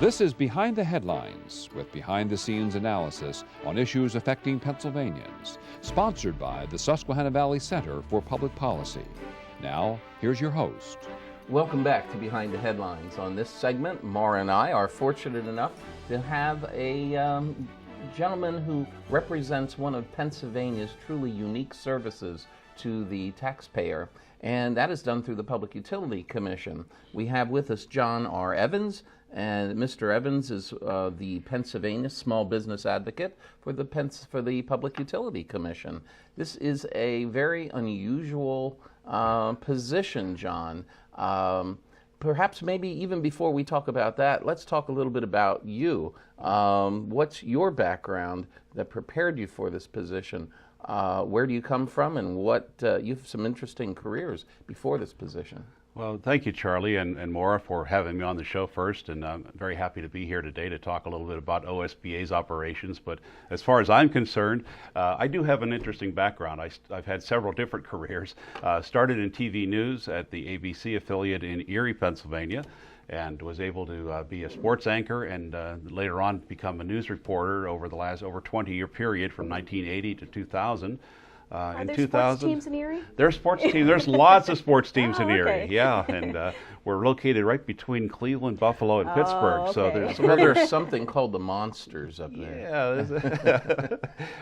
This is Behind the Headlines, with behind-the-scenes analysis on issues affecting Pennsylvanians, sponsored by the Susquehanna Valley Center for Public Policy. Now, here's your host. Welcome back to Behind the Headlines. On this segment, Maura and I are fortunate enough to have a gentleman who represents one of Pennsylvania's truly unique services to the taxpayer, and that is done through the Public Utility Commission. We have with us John R. Evans, and Mr. Evans is the Pennsylvania Small Business Advocate for the Public Utility Commission. This is a very unusual position, John. Perhaps maybe even before we talk about that, let's talk a little bit about you. What's your background that prepared you for this position? Where do you come from, and you have some interesting careers before this position. Well, thank you, Charlie and Maura, for having me on the show first, and I'm very happy to be here today to talk a little bit about OSBA's operations. But as far as I'm concerned, I do have an interesting background. I've had several different careers. Started in TV news at the ABC affiliate in Erie, Pennsylvania, and was able to be a sports anchor and later on become a news reporter over the last over 20-year period from 1980 to 2000. Are there sports teams in Erie? There's sports teams. There's lots of sports teams in Erie. Okay. Yeah, and we're located right between Cleveland, Buffalo, and Pittsburgh. Okay. So there's something called the Monsters up there.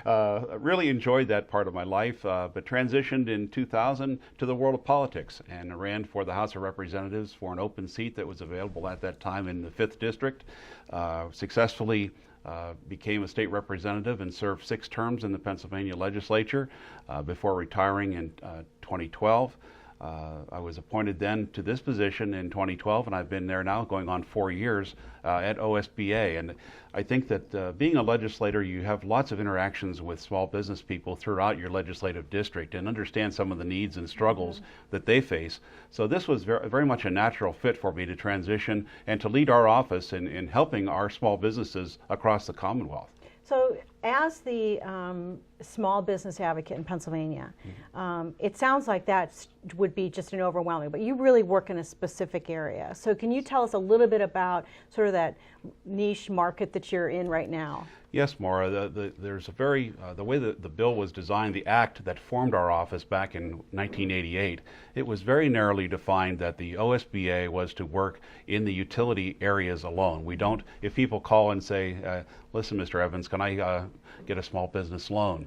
Yeah, I really enjoyed that part of my life, but transitioned in 2000 to the world of politics and ran for the House of Representatives for an open seat that was available at that time in the 5th District. Successfully became a state representative and served 6 terms in the Pennsylvania legislature before retiring in 2012. I was appointed then to this position in 2012, and I've been there now going on 4 years at OSBA. And I think that being a legislator, you have lots of interactions with small business people throughout your legislative district and understand some of the needs and struggles that they face. So this was very much a natural fit for me to transition and to lead our office in helping our small businesses across the Commonwealth. So as the small business advocate in Pennsylvania, it sounds like that would be just an overwhelming, but you really work in a specific area. So can you tell us a little bit about sort of that niche market that you're in right now? Yes, Maura. There's a very, the way that the bill was designed, the act that formed our office back in 1988, it was very narrowly defined that the OSBA was to work in the utility areas alone. We don't, if people call and say, listen, Mr. Evans, can I get a small business loan?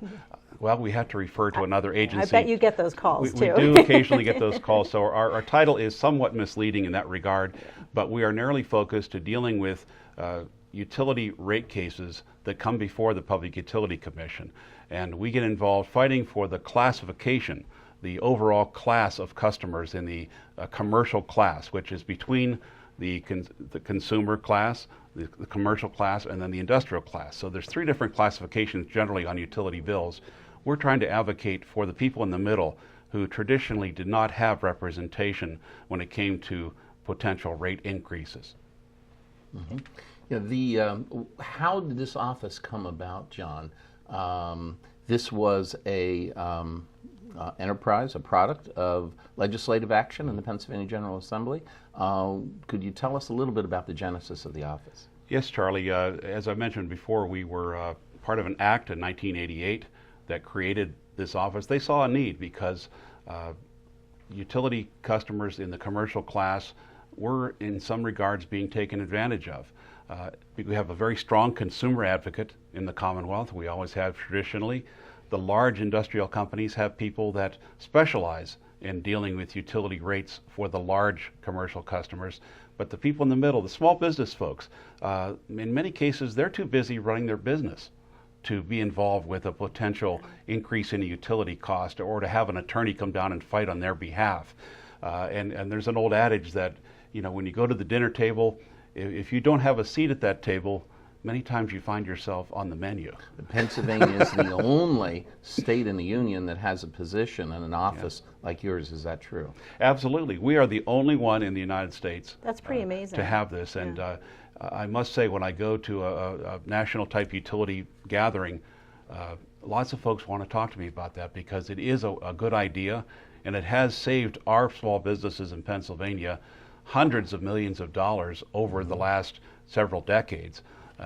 Well, we have to refer to another agency. I bet you get those calls too. We do occasionally get those calls, so our title is somewhat misleading in that regard, but we are narrowly focused to dealing with utility rate cases that come before the Public Utility Commission. And we get involved fighting for the classification, the overall class of customers in the commercial class, which is between the consumer class, the commercial class, and then the industrial class. So there's 3 different classifications generally on utility bills. We're trying to advocate for the people in the middle who traditionally did not have representation when it came to potential rate increases. Mm-hmm. Yeah, how did this office come about, John? This was a enterprise, a product of legislative action in the Pennsylvania General Assembly. Could you tell us a little bit about the genesis of the office? Yes, Charlie. As I mentioned before, we were part of an act in 1988 that created this office. They saw a need because utility customers in the commercial class were in some regards being taken advantage of. We have a very strong consumer advocate in the Commonwealth. We always have traditionally. The large industrial companies have people that specialize in dealing with utility rates for the large commercial customers. But the people in the middle, the small business folks, in many cases, they're too busy running their business to be involved with a potential increase in a utility cost or to have an attorney come down and fight on their behalf. And there's an old adage that, you know, when you go to the dinner table, if you don't have a seat at that table, many times you find yourself on the menu. Pennsylvania is the only state in the union that has a position and an office like yours. Is that true? Absolutely. We are the only one in the United States. That's pretty amazing. To have this. And I must say, when I go to a national type utility gathering, lots of folks want to talk to me about that because it is a good idea, and it has saved our small businesses in Pennsylvania hundreds of millions of dollars over the last several decades.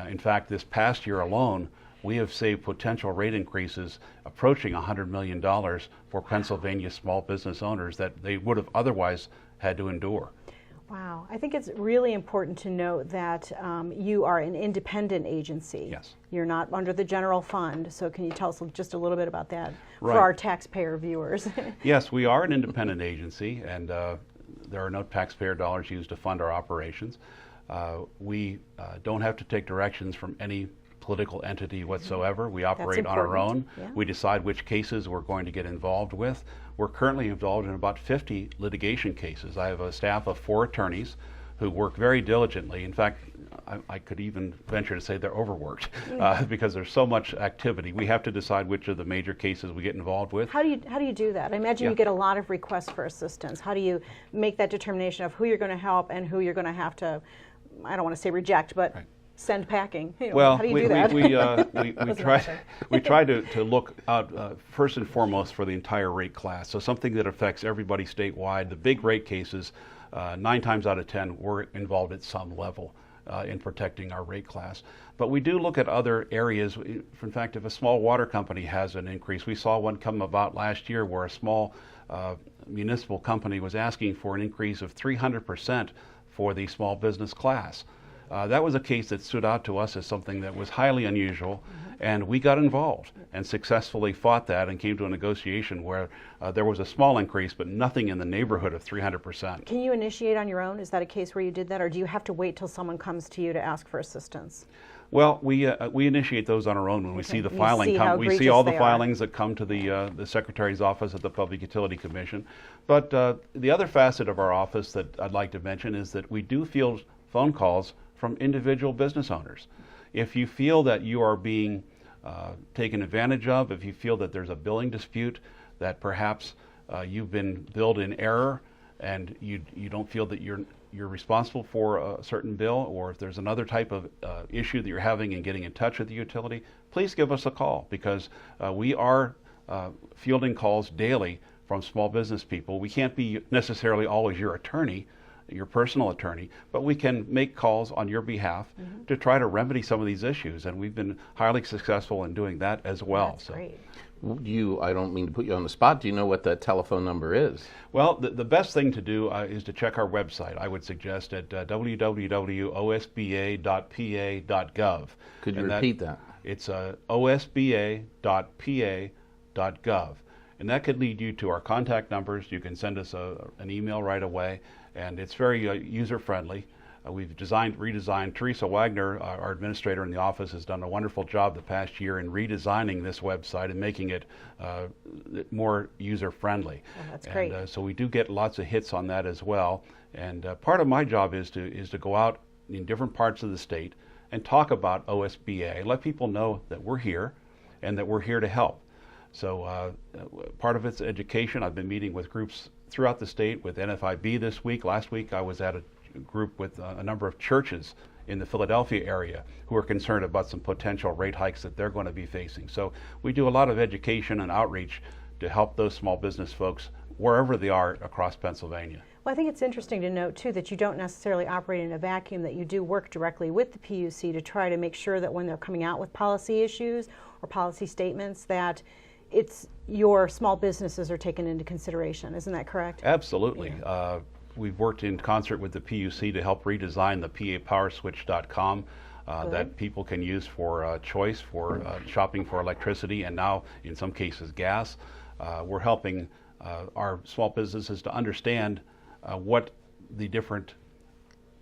In fact, this past year alone, we have saved potential rate increases approaching $100 million for Pennsylvania small business owners that they would have otherwise had to endure. Wow. I think it's really important to note that you are an independent agency. Yes. You're not under the general fund. So can you tell us just a little bit about that Right. for our taxpayer viewers? Yes, we are an independent agency, and there are no taxpayer dollars used to fund our operations. We don't have to take directions from any political entity whatsoever. We operate on our own. Yeah. We decide which cases we're going to get involved with. We're currently involved in about 50 litigation cases. I have a staff of 4 attorneys who work very diligently. In fact, I could even venture to say they're overworked because there's so much activity. We have to decide which of the major cases we get involved with. How do you do that? I imagine you get a lot of requests for assistance. How do you make that determination of who you're going to help and who you're going to have to, I don't want to say reject, but Right. send packing? Well, how do you do that? we try to look out first and foremost for the entire rate class. So something that affects everybody statewide. The big rate cases, 9 times out of 10, we're involved at some level in protecting our rate class. But we do look at other areas. In fact, if a small water company has an increase, we saw one come about last year where a small municipal company was asking for an increase of 300% for the small business class. That was a case that stood out to us as something that was highly unusual, and we got involved and successfully fought that and came to a negotiation where there was a small increase, but nothing in the neighborhood of 300%. Can you initiate on your own? Is that a case where you did that, or do you have to wait till someone comes to you to ask for assistance? Well, we initiate those on our own when we see the You filing see how come. We see all the egregious they are. filings that come to the Secretary's office at the Public Utility Commission. But the other facet of our office that I'd like to mention is that we do field phone calls from individual business owners. If you feel that you are being taken advantage of, if you feel that there's a billing dispute, that perhaps you've been billed in error and you don't feel that you're responsible for a certain bill, or if there's another type of issue that you're having in getting in touch with the utility, please give us a call, because we are fielding calls daily from small business people. We can't be necessarily always your attorney, your personal attorney, but we can make calls on your behalf to try to remedy some of these issues, and we've been highly successful in doing that as well. That's great. I don't mean to put you on the spot. Do you know what the telephone number is? Well, the best thing to do is to check our website. I would suggest at www.osba.pa.gov. Could you repeat that? It's osba.pa.gov. And that could lead you to our contact numbers. You can send us an email right away, and it's very user-friendly. We've redesigned. Teresa Wagner, our administrator in the office, has done a wonderful job the past year in redesigning this website and making it more user-friendly. Oh, that's great. And so we do get lots of hits on that as well. And part of my job is to go out in different parts of the state and talk about OSBA, let people know that we're here and that we're here to help. So part of it's education. I've been meeting with groups throughout the state with NFIB this week. Last week I was at a group with a number of churches in the Philadelphia area who are concerned about some potential rate hikes that they're going to be facing. So we do a lot of education and outreach to help those small business folks wherever they are across Pennsylvania. Well, I think it's interesting to note, too, that you don't necessarily operate in a vacuum, that you do work directly with the PUC to try to make sure that when they're coming out with policy issues or policy statements, that it's your small businesses are taken into consideration. Isn't that correct? Absolutely. Yeah. We've worked in concert with the PUC to help redesign the PAPowerswitch.com that people can use for choice, for shopping for electricity, and now in some cases gas. We're helping our small businesses to understand what the different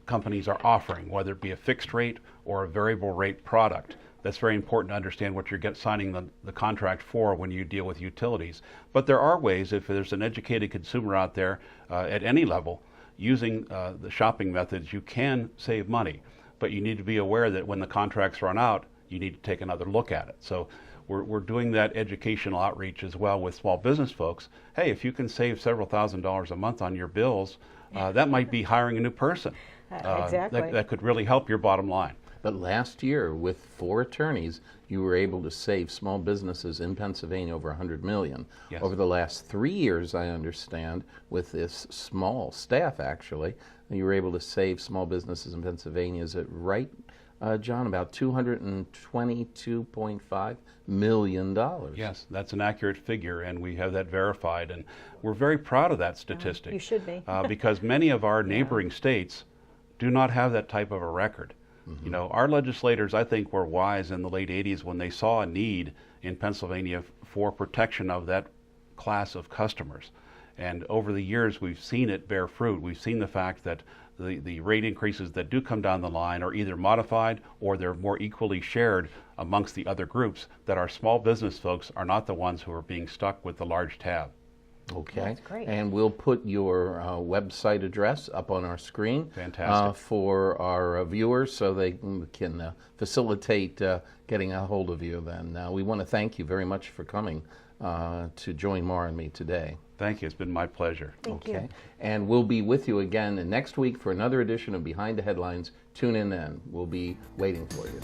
companies are offering, whether it be a fixed rate or a variable rate product. That's very important to understand what you're signing the contract for when you deal with utilities. But there are ways, if there's an educated consumer out there at any level using the shopping methods, you can save money. But you need to be aware that when the contracts run out, you need to take another look at it. So we're doing that educational outreach as well with small business folks. Hey, if you can save several $1,000s a month on your bills, that might be hiring a new person. Exactly. That could really help your bottom line. But last year, with 4 attorneys, you were able to save small businesses in Pennsylvania over $100 million. Yes. Over the last 3 years, I understand, with this small staff actually, you were able to save small businesses in Pennsylvania. Is it right, John, about $222.5 million? Yes, that's an accurate figure, and we have that verified, and we're very proud of that statistic. You should be. Because many of our neighboring states do not have that type of a record. You know, our legislators, I think, were wise in the late 80s when they saw a need in Pennsylvania for protection of that class of customers. And over the years, we've seen it bear fruit. We've seen the fact that the rate increases that do come down the line are either modified or they're more equally shared amongst the other groups, that our small business folks are not the ones who are being stuck with the large tab. Okay. That's great. And we'll put your website address up on our screen. Fantastic. For our viewers so they can facilitate getting a hold of you then. We want to thank you very much for coming to join Maura and me today. Thank you. It's been my pleasure. Thank you. And we'll be with you again next week for another edition of Behind the Headlines. Tune in then. We'll be waiting for you.